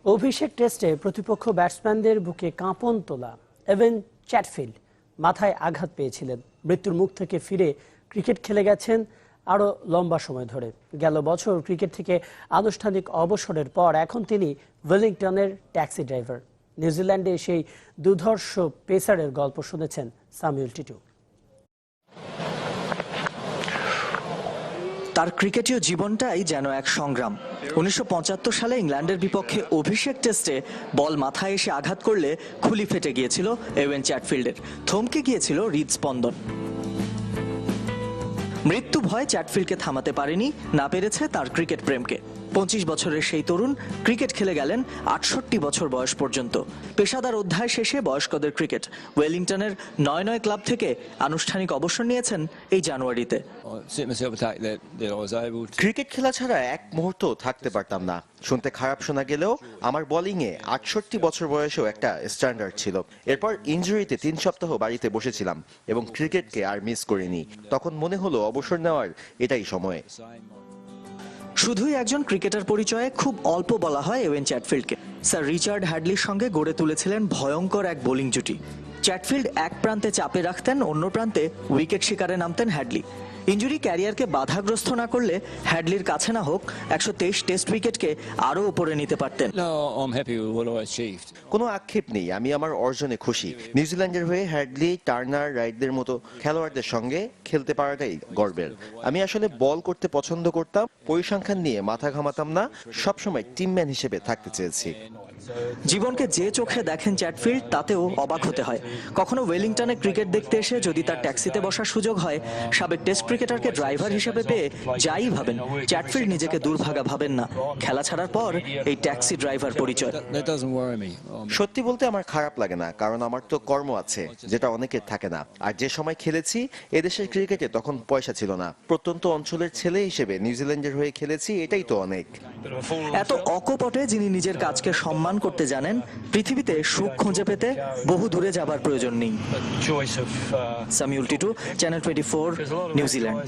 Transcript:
অভিষেক টেস্টে প্রতিপক্ষ ব্যাটসম্যানদের বুকে কাঁপন তোলা এভেন চ্যাটফিল্ড মাথায় আঘাত পেয়েছিলেন। মৃত্যুর মুখ থেকে ফিরে ক্রিকেট খেলে গেছেন আরও লম্বা সময় ধরে। গেল বছর ক্রিকেট থেকে আনুষ্ঠানিক অবসরের পর এখন তিনি ওয়েলিংটনের ট্যাক্সি ড্রাইভার। নিউজিল্যান্ডে সেই দুর্ধর্ষ পেসারের গল্প শুনেছেন স্যামুয়েল টিটু। তার ক্রিকেটীয় জীবনটাই যেন এক সংগ্রাম। 1975 সালে ইংল্যান্ডের বিপক্ষে অভিষেক টেস্টে বল মাথায় এসে আঘাত করলে খুলি ফেটে গিয়েছিল এভেন চ্যাটফিল্ডের, থমকে গিয়েছিল হৃদস্পন্দন। মৃত্যু ভয় চ্যাটফিল্ডকে থামাতে পারেনি, না পেরেছে তার ক্রিকেট প্রেমকে। 25 বছরের সেই তরুণ ক্রিকেট খেলে গেলেন 68 বছর বয়স পর্যন্ত। পেশাদার অধ্যায় শেষে বয়স্কদের ক্রিকেট ওয়েলিংটনের 9 ক্লাব থেকে আনুষ্ঠানিক অবসর নিয়েছেন এই জানুয়ারিতে। ক্রিকেট খেলা ছাড়া এক মুহূর্ত থাকতে পারতাম না। শুনতে খারাপ শোনা গেলেও আমার বোলিংয়ে 68 বছর বয়সেও একটা স্ট্যান্ডার্ড ছিল। এরপর ইনজুরিতে 3 সপ্তাহ বাড়িতে বসেছিলাম এবং ক্রিকেটকে আর মিস করিনি। তখন মনে হলো অবসর নেওয়ার এটাই সময়। শুধুই একজন ক্রিকেটার পরিচয়ে খুব অল্প বলা হয় এভেন চ্যাটফিল্ডকে। স্যার রিচার্ড হ্যাডলির সঙ্গে গড়ে তুলেছিলেন ভয়ঙ্কর এক বোলিং জুটি। চ্যাটফিল্ড এক প্রান্তে চাপে রাখতেন, অন্য প্রান্তে উইকেট শিকারে নামতেন হ্যাডলি। ইনজুরি ক্যারিয়ারকে বাধাগ্রস্ত না করলে হ্যাডলির কাছে না হোক 123 টেস্ট উইকেটকে আরও উপরে নিতে পারতেন। কোনো আক্ষেপ নেই, আমি আমার অর্জনে খুশি। নিউজিল্যান্ডের হয়ে হ্যাডলি, টার্নার, রাইটদের মতো খেলোয়াড়দের সঙ্গে খেলতে পারাটাই গর্বের। আমি আসলে বল করতে পছন্দ করতাম, পরিসংখ্যান নিয়ে মাথা ঘামাতাম না, সবসময় টিমম্যান হিসেবে থাকতে চেয়েছি। জীবনকে যে চোখে দেখেন চ্যাটফিল্ড, তাতেও অবাক হতে হয়। কখনো ওয়েলিংটনে ক্রিকেট দেখতে এসে যদি তার ট্যাক্সিতে বসার সুযোগ হয়, সাবেক টেস্ট ক্রিকেটারকে ড্রাইভার হিসেবে পেয়ে যাই ভাবেন, চ্যাটফিল্ড নিজেকে দুর্ভাগা ভাবেন না। খেলা ছাড়ার পর এই ট্যাক্সি ড্রাইভার পরিচয়। সত্যি বলতে আমার খারাপ লাগে না, কারণ আমার তো কর্ম আছে, যেটা অনেকের থাকে না। আর যে সময় খেলেছি এদেশের ক্রিকেটে তখন পয়সা ছিল না। প্রত্যন্ত অঞ্চলের ছেলে হিসেবে নিউজিল্যান্ডের হয়ে খেলেছি, এটাই তো অনেক। এত অকপটে যিনি নিজের কাজকে সম্মান করতে জানেন, পৃথিবীতে সুখ খুঁজে পেতে বহু দূরে যাবার প্রয়োজন নেই। Samuel Titu, channel 24, New Zealand.